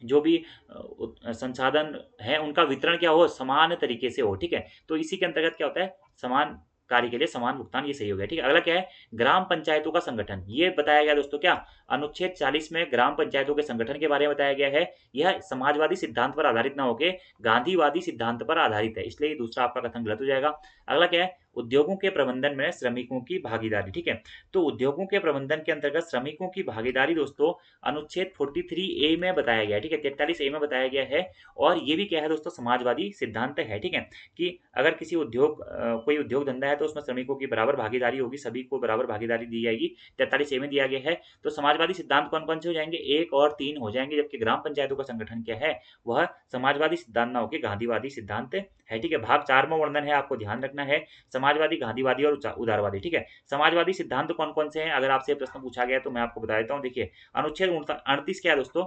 जो भी संसाधन है उनका वितरण क्या हो, समान तरीके से हो। ठीक है, तो इसी के अंतर्गत क्या होता है, समान कार्य के लिए समान भुगतान, ये सही हो गया। ठीक है, अगला क्या है, ग्राम पंचायतों का संगठन। ये बताया गया दोस्तों क्या, अनुच्छेद 40 में ग्राम पंचायतों के संगठन के बारे में बताया गया है। यह समाजवादी सिद्धांत पर आधारित ना होकर गांधीवादी सिद्धांत पर आधारित है, इसलिए दूसरा आपका कथन गलत हो जाएगा। अगला क्या है, उद्योगों के प्रबंधन में श्रमिकों की भागीदारी। ठीक है, तो उद्योगों के प्रबंधन के अंतर्गत श्रमिकों की भागीदारी दोस्तों अनुच्छेद 43A में बताया गया है। ठीक है, 43A में बताया गया है। और ये भी क्या है दोस्तों, समाजवादी सिद्धांत है। ठीक है, कि अगर किसी उद्योग कोई उद्योग धंधा है तो उसमें श्रमिकों की बराबर भागीदारी होगी, सभी को बराबर भागीदारी दी जाएगी, 43A में दिया गया है। तो समाजवादी सिद्धांत कौन कौन से हो जाएंगे, 1 और 3 हो जाएंगे, जबकि ग्राम पंचायतों का संगठन क्या है, वह समाजवादी सिद्धांत ना होकर गांधीवादी सिद्धांत है। ठीक है, भाग 4 में वर्णन है, आपको ध्यान रखना है, समाजवादी, गांधीवादी और उदारवादी। ठीक है, समाजवादी सिद्धांत कौन कौन से हैं, अगर आपसे प्रश्न पूछा गया तो मैं आपको बता देता हूँ। देखिए अनुच्छेद 38 क्या है दोस्तों,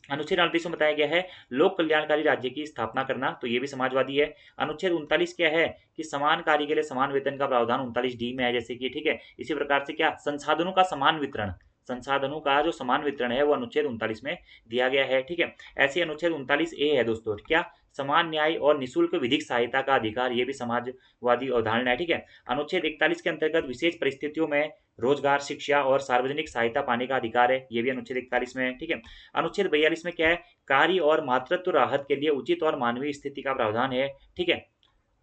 अनुच्छेद 38 में बताया गया है लोक कल्याणकारी राज्य की स्थापना करना, तो ये भी समाजवादी है। अनुच्छेद 39 क्या है कि समान कार्य के लिए समान वेतन का प्रावधान 39D में है, जैसे कि। ठीक है, इसी प्रकार से क्या, संसाधनों का समान वितरण, संसाधनों का जो समान वितरण है वो अनुच्छेद 39 में दिया गया है। ठीक है, ऐसे अनुच्छेद 39A है दोस्तों, क्या, समान न्याय और निःशुल्क विधिक सहायता का अधिकार, ये भी समाजवादी अवधारणा है। ठीक है, अनुच्छेद 41 के अंतर्गत विशेष परिस्थितियों में रोजगार, शिक्षा और सार्वजनिक सहायता पाने का अधिकार है, ये भी अनुच्छेद 41 में है। ठीक है, अनुच्छेद 42 में क्या है, कार्य और मातृत्व राहत के लिए उचित और मानवीय स्थिति का प्रावधान है। ठीक है,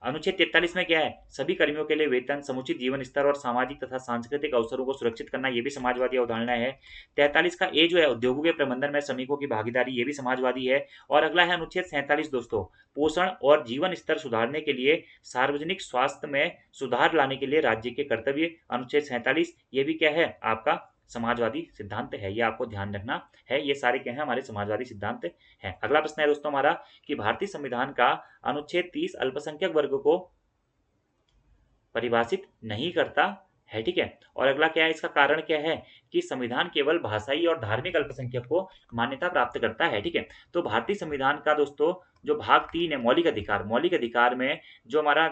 अनुच्छेद 43 में क्या है, सभी कर्मियों के लिए वेतन, समुचित जीवन स्तर और सामाजिक तथा सांस्कृतिक अवसरों को सुरक्षित करना, ये भी समाजवादी अवधारणा है। 43 का ए जो है, उद्योगों के प्रबंधन में श्रमिकों की भागीदारी, ये भी समाजवादी है। और अगला है अनुच्छेद 47 दोस्तों, पोषण और जीवन स्तर सुधारने के लिए, सार्वजनिक स्वास्थ्य में सुधार लाने के लिए राज्य के कर्तव्य, अनुच्छेद 47, ये भी क्या है आपका समाजवादी सिद्धांत है, ये आपको ध्यान रखना है। ये सारे क्या है हमारे समाजवादी सिद्धांत हैं। अगला प्रश्न है दोस्तों हमारा कि भारतीय संविधान का अनुच्छेद 30 अल्पसंख्यक वर्ग को परिभाषित नहीं करता है, ठीक है। और अगला क्या है, इसका कारण क्या है कि संविधान केवल भाषाई और धार्मिक अल्पसंख्यक को मान्यता प्राप्त करता है, ठीक है। तो भारतीय संविधान का दोस्तों जो भाग 3 है, मौलिक अधिकार में जो हमारा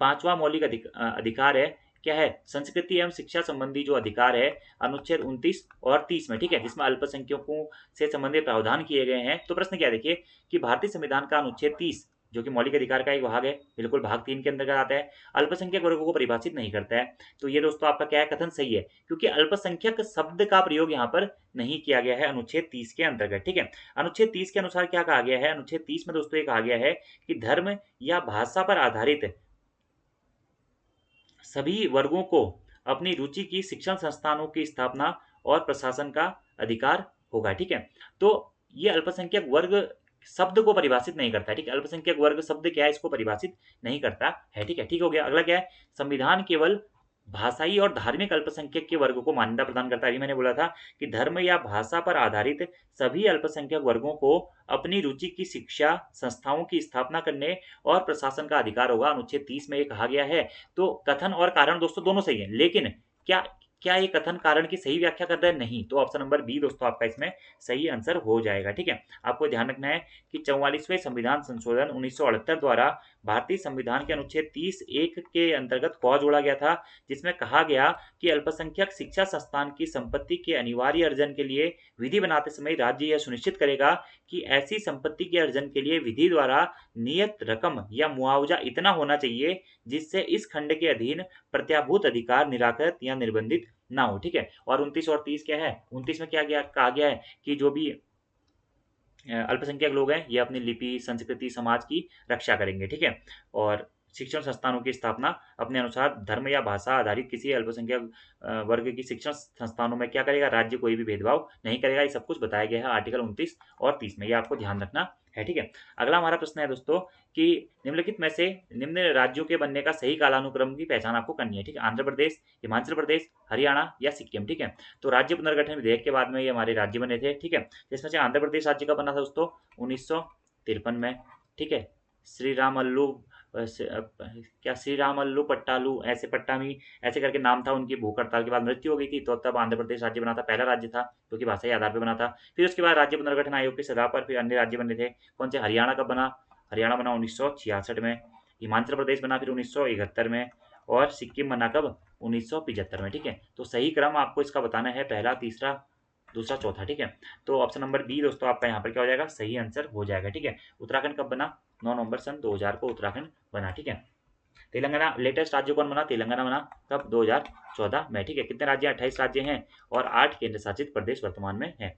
पांचवा मौलिक अधिकार है, क्या है, संस्कृति एवं शिक्षा संबंधी जो अधिकार है, अनुच्छेद 29 और 30 में, ठीक है, जिसमें अल्पसंख्यकों से संबंधित प्रावधान किए गए हैं। तो प्रश्न क्या देखिए कि भारतीय संविधान का अनुच्छेद 30 जो कि मौलिक अधिकार का एक भाग है, बिल्कुल भाग 3 के अंतर्गत आता है, अल्पसंख्यक वर्गों को परिभाषित नहीं करता है। तो ये दोस्तों आपका क्या है, कथन सही है, क्योंकि अल्पसंख्यक शब्द का प्रयोग यहाँ पर नहीं किया गया है अनुच्छेद 30 के अंतर्गत, ठीक है। अनुच्छेद 30 के अनुसार क्या कहा गया है, अनुच्छेद 30 में दोस्तों ये कहा गया है कि धर्म या भाषा पर आधारित सभी वर्गों को अपनी रुचि की शिक्षण संस्थानों की स्थापना और प्रशासन का अधिकार होगा, ठीक है। तो ये अल्पसंख्यक वर्ग शब्द को परिभाषित नहीं करता है, ठीक है। अल्पसंख्यक वर्ग शब्द क्या है, इसको परिभाषित नहीं करता है, ठीक है। ठीक हो गया। अगला क्या है, संविधान केवल भाषाई और धार्मिक अल्पसंख्यक के वर्ग को मान्यता प्रदान करता है। अभी मैंने बोला था कि धर्म या भाषा पर आधारित सभी अल्पसंख्यक वर्गों को अपनी रुचि की शिक्षा संस्थाओं की स्थापना करने और प्रशासन का अधिकार होगा, अनुच्छेद 30 में ये कहा गया है। तो कथन और कारण दोस्तों दोनों सही है, लेकिन क्या क्या ये कथन कारण की सही व्याख्या कर रहे हैं, नहीं। तो ऑप्शन नंबर बी दोस्तों आपका इसमें सही आंसर हो जाएगा, ठीक है। आपको ध्यान रखना है कि 44वें संविधान संशोधन 1978 द्वारा भारतीय संविधान के अनुच्छेद 30(1) के अंतर्गत कॉज जोड़ा गया था, जिसमें कहा गया कि अल्पसंख्यक शिक्षा संस्थान की संपत्ति के अनिवार्य अर्जन के लिए विधि बनाते समय राज्य यह सुनिश्चित करेगा कि ऐसी संपत्ति के अर्जन के लिए विधि द्वारा नियत रकम या मुआवजा इतना होना चाहिए जिससे इस खंड के अधीन प्रत्याभूत अधिकार निराकृत या निर्बंधित ना हो, ठीक है। और 29 और 30 क्या है, 29 में क्या कहा गया है कि जो भी अल्पसंख्यक लोग हैं ये अपनी लिपि संस्कृति समाज की रक्षा करेंगे, ठीक है। और शिक्षण संस्थानों की स्थापना अपने अनुसार धर्म या भाषा आधारित किसी अल्पसंख्यक वर्ग की शिक्षण संस्थानों में क्या करेगा, राज्य कोई भी भेदभाव नहीं करेगा। ये सब कुछ बताया गया है आर्टिकल 29 और 30 में, ये आपको ध्यान रखना है, ठीक है। अगला हमारा प्रश्न है दोस्तों कि निम्नलिखित में से निम्न राज्यों के बनने का सही कालानुक्रम की पहचान आपको करनी है, ठीक है। आंध्र प्रदेश, हिमाचल प्रदेश, हरियाणा या सिक्किम, ठीक है। तो राज्य पुनर्गठन विधेयक के बाद में ये हमारे राज्य बने थे, ठीक है। जिसमें से आंध्र प्रदेश राज्य का बना था दोस्तों 1953 में, ठीक है। श्री राम अल्लू क्या श्री राम अल्लू पट्टालू ऐसे पट्टामी ऐसे करके नाम था उनकी, भूख हड़ताल के बाद मृत्यु हो गई थी, तो तब आंध्र प्रदेश राज्य बना था, पहला राज्य था जो कि भाषाई आधार पर बना था। फिर उसके बाद राज्य पुनर्गठन आयोग की सलाह पर फिर अन्य राज्य बने थे। कौन से, हरियाणा कब बना, हरियाणा बना 1966 में, हिमाचल प्रदेश बना फिर 1971 में, और सिक्किम बना कब, 1975 में, ठीक है। तो सही क्रम आपको इसका बताना है, पहला, तीसरा, दूसरा, चौथा, ठीक है। तो ऑप्शन नंबर बी दोस्तों आपका यहाँ पर क्या हो जाएगा, सही आंसर हो जाएगा, ठीक है। उत्तराखंड कब बना, 9 नवंबर सन 2000 को उत्तराखंड बना, ठीक है। तेलंगाना लेटेस्ट राज्य कौन बना, तेलंगाना बना कब, 2014 में, ठीक है। कितने राज्य, 28 राज्य हैं और 8 केंद्र शासित प्रदेश वर्तमान में है।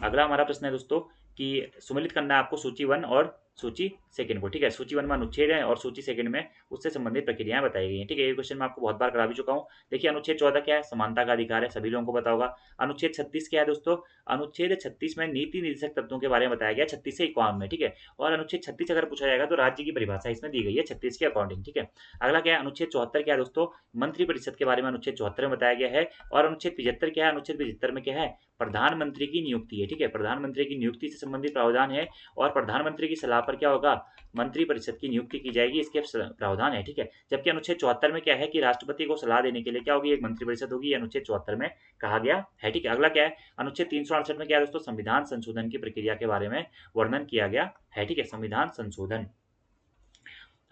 अगला हमारा प्रश्न है दोस्तों कि सुमेलित करना है आपको सूची 1 और सूची सेकंड को, ठीक है। सूची 1 में अनुच्छेद है और सूची सेकंड में उससे संबंधित प्रक्रियाएं बताई गई हैं, ठीक है। ये क्वेश्चन मैं आपको बहुत बार करा भी चुका हूँ। देखिए अनुच्छेद 14 क्या है, समानता का अधिकार है, सभी लोगों को पता होगा। अनुच्छेद 36 क्या है दोस्तों, अनुच्छेद 36 में नीति निर्देशक तत्वों के बारे में बताया गया, 36 से 51 में, ठीक है। और अनुच्छेद 36 अगर पूछा जाएगा तो राज्य की परिभाषा इसमें दी गई है 36 के अकॉर्डिंग, ठीक है। अगला क्या है, अनुच्छेद 74 क्या है दोस्तों, मंत्रिपरिषद के बारे में अनुच्छेद 74 में बताया गया है। और अनुच्छेद 75 क्या है, अनुच्छेद 75 में क्या है, प्रधानमंत्री की नियुक्ति है, ठीक है। प्रधानमंत्री की नियुक्ति से संबंधित प्रावधान है और प्रधानमंत्री की सलाह पर क्या होगा, मंत्रिपरिषद की नियुक्ति की जाएगी, इसके प्रावधान है, ठीक है। जबकि अनुच्छेद 74 में क्या है कि राष्ट्रपति को सलाह देने के लिए क्या होगी, एक मंत्रिपरिषद होगी, अनुच्छेद 74 में कहा गया है, ठीक है। अगला क्या है, अनुच्छेद 368 में क्या है दोस्तों, संविधान संशोधन की प्रक्रिया के बारे में वर्णन किया गया है, ठीक है। संविधान संशोधन,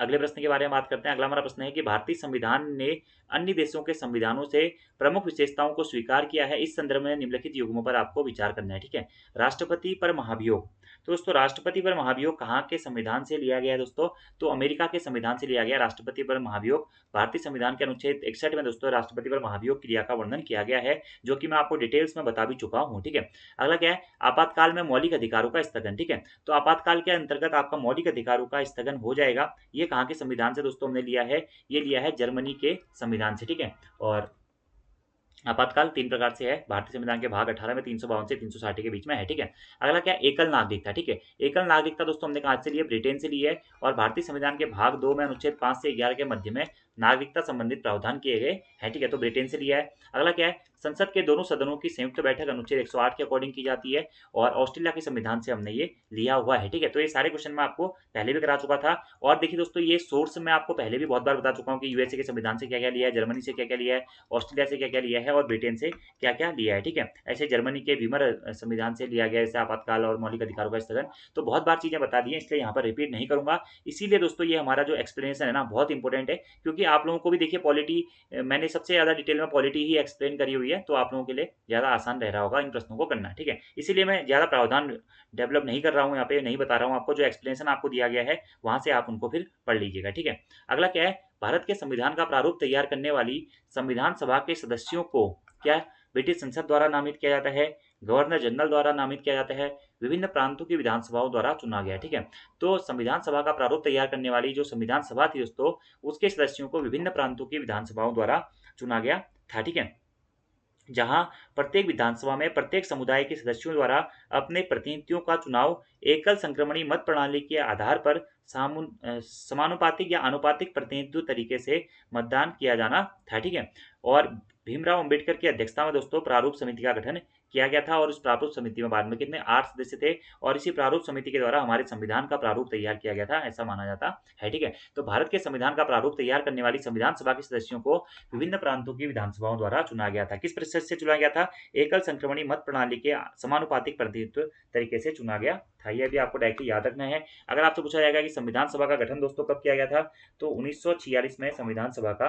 अगले प्रश्न के बारे में बात करते हैं। अगला हमारा प्रश्न है कि भारतीय संविधान ने अन्य देशों के संविधानों से प्रमुख विशेषताओं को स्वीकार किया है। इस संदर्भ में निम्नलिखित युग्मों पर आपको विचार करना है। ठीक है, राष्ट्रपति पर महाभियोग। तो दोस्तों राष्ट्रपति पर महाभियोग कहाँ के संविधान से लिया गया है दोस्तों? तो अमेरिका के संविधान से लिया गया राष्ट्रपति पर महाभियोग। भारतीय संविधान के अनुच्छेद 61 में दोस्तों राष्ट्रपति पर महाभियोग क्रिया का वर्णन किया गया है, जो कि मैं आपको डिटेल्स में बता भी चुका हूँ। ठीक है, अगला क्या है? आपातकाल में मौलिक अधिकारों का स्थगन। ठीक है, तो आपातकाल के अंतर्गत आपका मौलिक अधिकारों का स्थगन हो जाएगा। ये कहाँ के संविधान से दोस्तों हमने लिया है? ये लिया है जर्मनी के संविधान से। ठीक है, और आपातकाल 3 प्रकार से है। भारतीय संविधान के भाग 18 में 352 से 360 के बीच में है। ठीक है, अगला क्या है? एकल नागरिकता। ठीक है, एकल नागरिकता दोस्तों हमने कहाँ से ली है? ब्रिटेन से ली है। और भारतीय संविधान के भाग 2 में अनुच्छेद 5 से 11 के मध्य में नागरिकता संबंधित प्रावधान किए गए हैं। ठीक है, तो ब्रिटेन से लिया है। अगला क्या है? संसद के दोनों सदनों की संयुक्त बैठक अनुच्छेद 108 के अकॉर्डिंग की जाती है, और ऑस्ट्रेलिया के संविधान से हमने ये लिया हुआ है। ठीक है, तो ये सारे क्वेश्चन मैं आपको पहले भी करा चुका था। और देखिए दोस्तों, ये सोर्स मैं आपको पहले भी बहुत बार बता चुका हूँ कि यूएसए के संविधान से क्या क्या लिया है, जर्मनी से क्या क्या लिया है, ऑस्ट्रेलिया से क्या क्या लिया है, और ब्रिटेन से क्या क्या लिया है। ठीक है, ऐसे जर्मनी के वीमर संविधान से लिया गया, जैसे आपातकाल और मौलिक अधिकारों का स्थगन। तो बहुत बार चीजें बता दी हैं, इसलिए यहाँ पर रिपीट नहीं करूंगा। इसीलिए दोस्तों ये हमारा जो एक्सप्लेनेशन है ना, बहुत इंपॉर्टेंट है, क्योंकि आप लोगों को भी देखिए पॉलिटी मैंने सबसे ज्यादा डिटेल में पॉलिटी ही एक्सप्लेन करी हुई है, तो आप लोगों के लिए ज्यादा आसान रह रहा होगा इन प्रश्नों को करना। ठीक है, इसीलिए मैं ज्यादा प्रावधान डेवलप नहीं कर रहा हूँ, यहाँ पे नहीं बता रहा हूँ आपको। जो एक्सप्लेनेशन आपको दिया गया है वहां से आप उनको फिर पढ़ लीजिएगा। ठीक है, अगला क्या है? भारत के संविधान का प्रारूप तैयार करने वाली संविधान सभा के सदस्यों को क्या ब्रिटिश संसद द्वारा नामित किया जाता है, गवर्नर जनरल द्वारा नामित किया जाता है, विभिन्न प्रांतों की विधानसभाओं द्वारा चुना गया। ठीक है, तो संविधान सभा का प्रारूप तैयार करने वाली जो संविधान सभा थी दोस्तों, उसके सदस्यों को विभिन्न प्रांतों की विधानसभाओं द्वारा चुना गया था। ठीक है, जहां प्रत्येक विधानसभा में प्रत्येक समुदाय के सदस्यों द्वारा अपने प्रतिनिधियों का चुनाव एकल संक्रमणी मत प्रणाली के आधार पर समानुपातिक या आनुपातिक प्रतिनिधित्व तरीके से मतदान किया जाना था। ठीक है, और भीमराव अंबेडकर की अध्यक्षता में दोस्तों प्रारूप समिति का गठन किया गया था, और उस प्रारूप समिति में बाद में कितने 8 सदस्य थे, और इसी प्रारूप समिति के द्वारा हमारे संविधान का प्रारूप तैयार किया गया था, ऐसा माना जाता है। ठीक है, तो भारत के संविधान का प्रारूप तैयार करने वाली संविधान सभा के सदस्यों को विभिन्न प्रांतों की विधानसभाओं द्वारा चुना गया था। किस प्रतिशत से चुना गया था? एकल संक्रमणी मत प्रणाली के समानुपातिक प्रतिनिधित्व तरीके से चुना गया था। यह भी आपको डायरेक्टली याद रखना है। अगर आपसे पूछा जाएगा कि संविधान सभा का गठन दोस्तों कब किया गया था, तो 1946 में संविधान सभा का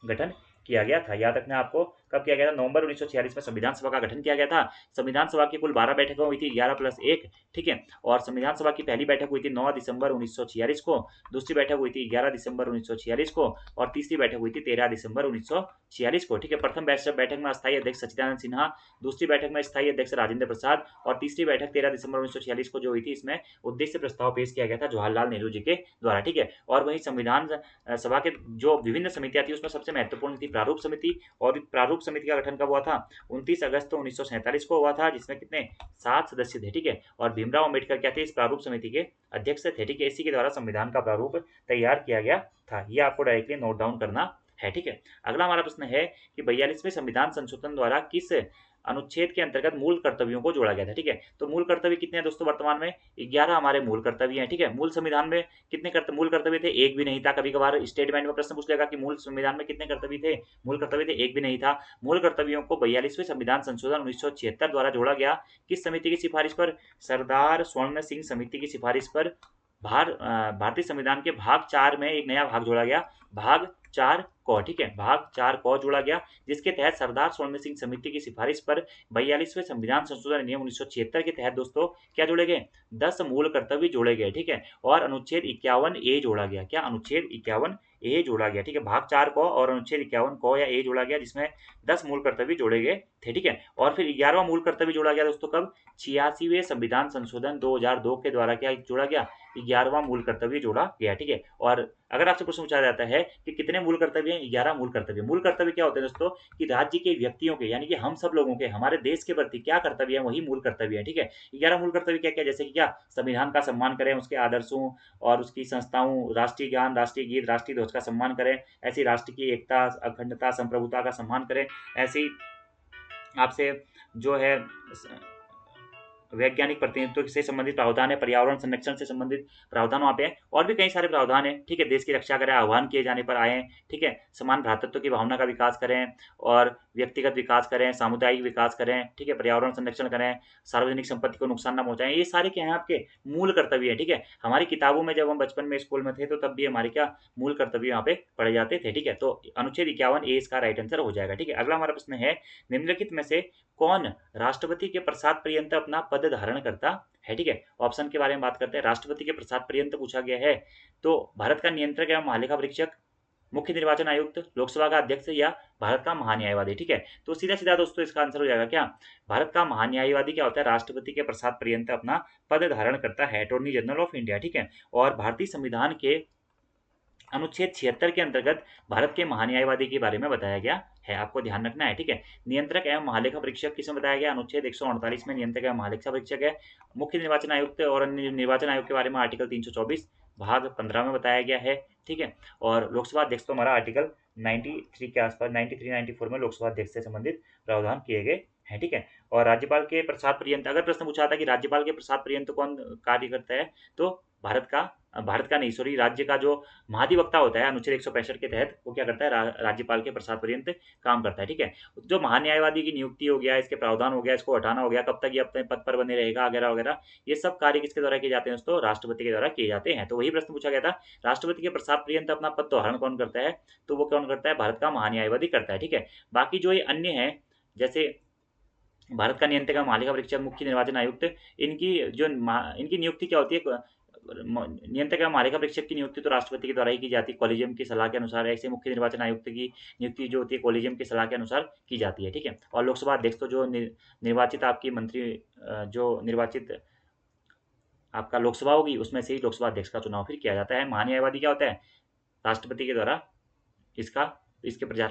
गठन किया गया था। याद रखना है आपको, कब किया गया था? नवंबर 1946 में संविधान सभा का गठन किया गया था। संविधान सभा की कुल 12 बैठकें हुई थी, 11+1। ठीक है, और संविधान सभा की पहली बैठक हुई थी 9 दिसंबर 1946 को, दूसरी बैठक हुई थी 11 दिसंबर 1946 को, और तीसरी बैठक हुई थी 13 दिसंबर 1946 को। ठीक है, प्रथम बैठक में अस्थायी अध्यक्ष सच्चिदानंद सिन्हा, दूसरी बैठक में स्थायी अध्यक्ष राजेंद्र प्रसाद, और तीसरी बैठक 13 दिसंबर 1946 को जो हुई थी, इसमें उद्देश्य प्रस्ताव पेश किया गया था जवाहरलाल नेहरू जी के द्वारा। ठीक है, और वही संविधान सभा के जो विभिन्न समितियां थी, उसमें सबसे महत्वपूर्ण थी प्रारूप समिति, और प्रारूप समिति का गठन कब हुआ था? 29 अगस्त 1947 को हुआ था, जिसमें कितने 7 सदस्य थे। ठीक है, और भीमराव अंबेडकर क्या थे? इस प्रारूप समिति के अध्यक्ष थे। ठीक है, इसी के द्वारा संविधान का प्रारूप तैयार किया गया था। ये आपको डायरेक्टली नोट डाउन करना है। ठीक है, अगला हमारा प्रश्न है कि 42वें संविधान संशोधन द्वारा किस अनुच्छेद के अंतर्गत मूल कर्तव्यों को जोड़ा गया था। ठीक है, तो मूल कर्तव्य कितने हैं दोस्तों? वर्तमान में 11 हमारे मूल कर्तव्य हैं। ठीक है, मूल संविधान में कितने मूल कर्तव्य थे? एक भी नहीं था। कभी कभार स्टेटमेंट में प्रश्न पूछ लेगा कि मूल संविधान में कितने कर्तव्य थे? मूल कर्तव्य थे, एक भी नहीं था। मूल कर्तव्यों को 42वें संविधान संशोधन 1976 द्वारा जोड़ा गया। किस समिति की सिफारिश पर? सरदार स्वर्ण सिंह समिति की सिफारिश पर भारतीय संविधान के भाग 4 में एक नया भाग जोड़ा गया, भाग 4 क। ठीक है, भाग 4 क जोड़ा गया, जिसके तहत सरदार स्वर्ण सिंह समिति की सिफारिश पर 42वें संविधान संशोधन अधिनियम 1976 के तहत दोस्तों क्या जोड़े गए? 10 मूल कर्तव्य जोड़े गए। ठीक है, और अनुच्छेद 51A जोड़ा गया। क्या? अनुच्छेद 51A जोड़ा गया। ठीक है, भाग 4 क और अनुच्छेद 51 क या ए जोड़ा गया, जिसमें 10 मूल कर्तव्य जोड़े गए थे। ठीक है, और फिर 11वां मूल कर्तव्य जोड़ा गया दोस्तों कब? 86वें संविधान संशोधन 2002 के द्वारा क्या जोड़ा गया? 11वां मूल कर्तव्य जोड़ा गया। ठीक है, और अगर आपसे प्रश्न पूछा जाता है कि कितने मूल कर्तव्य हैं? 11 मूल कर्तव्य। मूल कर्तव्य क्या होते हैं दोस्तों? कि राज्य के व्यक्तियों के, यानी कि हम सब लोगों के, हमारे देश के प्रति क्या कर्तव्य है, वही मूल कर्तव्य है। ठीक है, 11 मूल कर्तव्य क्या क्या? जैसे कि क्या? संविधान का सम्मान करें, उसके आदर्शों और उसकी संस्थाओं, राष्ट्रीय गान, राष्ट्रीय गीत, राष्ट्रीय ध्वज का सम्मान करें, ऐसी राष्ट्र की एकता, अखंडता, संप्रभुता का सम्मान करें, ऐसी आपसे जो है वैज्ञानिक प्रतिनिधित्व से संबंधित प्रावधान है, पर्यावरण संरक्षण से संबंधित प्रावधान वहाँ पे है, और भी कई सारे प्रावधान है। ठीक है, देश की रक्षा करें, आह्वान किए जाने पर आए। ठीक है, समान भ्रातृत्व की भावना का विकास करें और व्यक्तिगत विकास करें, सामुदायिक विकास करें। ठीक है, पर्यावरण संरक्षण करें, सार्वजनिक संपत्ति को नुकसान न पहुंचाएं। ये सारे क्या है आपके मूल कर्तव्य है। ठीक है, हमारी किताबों में जब हम बचपन में स्कूल में थे तो तब भी हमारे क्या मूल कर्तव्य यहाँ पे पढ़े जाते थे। ठीक है, तो अनुच्छेद 51 ए इसका राइट आंसर हो जाएगा। ठीक है, अगला हमारा प्रश्न है, निम्नलिखित में से कौन राष्ट्रपति के प्रसाद पर्यंत अपना पद धारण करता है। ठीक है, ऑप्शन के बारे में बात करते हैं। राष्ट्रपति के प्रसाद पर्यंत पूछा गया है, तो भारत का नियंत्रक एवं महालेखा परीक्षक, मुख्य निर्वाचन आयुक्त, लोकसभा का अध्यक्ष या भारत का महान्यायवादी। ठीक है, तो सीधा सीधा दोस्तों इसका आंसर हो जाएगा क्या, भारत का महान्यायवादी क्या होता है, राष्ट्रपति के प्रसाद पर्यंत अपना पद धारण करता है, अटॉर्नी जनरल ऑफ इंडिया। ठीक है, और भारतीय संविधान के अनुच्छेद 76 के अंतर्गत भारत के महान्यायवादी के बारे में बताया गया है, आपको ध्यान रखना है। ठीक है, नियंत्रक एवं महालेखा परीक्षक किसमें बताया गया, अनुच्छेद 148 में नियंत्रक एवं महालेखा परीक्षक है। मुख्य निर्वाचन आयुक्त और अन्य निर्वाचन आयोग के बारे में आर्टिकल 324 भाग 15 में बताया गया है। ठीक है, और लोकसभा अध्यक्ष तो हमारा आर्टिकल 93 के आसपास 93 94 में लोकसभा अध्यक्ष से संबंधित प्रावधान किए गए हैं। ठीक है, और राज्यपाल के प्रसाद पर्यंत, अगर प्रश्न पूछा था कि राज्यपाल के प्रसाद पर्यंत कौन कार्य करता है, तो भारत का नहीं सॉरी राज्य का जो महाधिवक्ता होता है अनुच्छेद 165 के तहत, वो क्या करता है, राज्यपाल के प्रसाद पर्यंत काम करता है। ठीक है, जो महान्यायवादी की नियुक्ति हो गया, इसके प्रावधान हो गया, इसको हटाना हो गया, कब तक ये अपने पद पर बने रहेगा वगैरह वगैरह, ये सब कार्य किसके द्वारा किए जाते हैं दोस्तों, राष्ट्रपति के द्वारा किए जाते हैं। तो वही प्रश्न पूछा गया था, राष्ट्रपति के प्रसाद पर्यंत अपना पद धारण कौन करता है, तो वो कौन करता है, भारत का महान्यायवादी करता है। ठीक है, बाकी जो ये अन्य है, जैसे भारत का नियंत्रक महालेखा परीक्षक, मुख्य निर्वाचन आयुक्त, इनकी नियुक्ति क्या होती है, नियंत्रक एवं महालेखा परीक्षक की नियुक्ति तो राष्ट्रपति के द्वारा ही की जाती है कॉलेजियम की सलाह के अनुसार। ऐसे मुख्य निर्वाचन आयुक्त की नियुक्ति जो होती है कॉलेजियम की सलाह के अनुसार की जाती है। ठीक है, और लोकसभा अध्यक्ष तो जो निर्वाचित आपकी मंत्री जो निर्वाचित आपका लोकसभा होगी उसमें से ही लोकसभा अध्यक्ष का चुनाव फिर किया जाता है। महान्यायवादी क्या होता है, राष्ट्रपति के द्वारा इसका इसके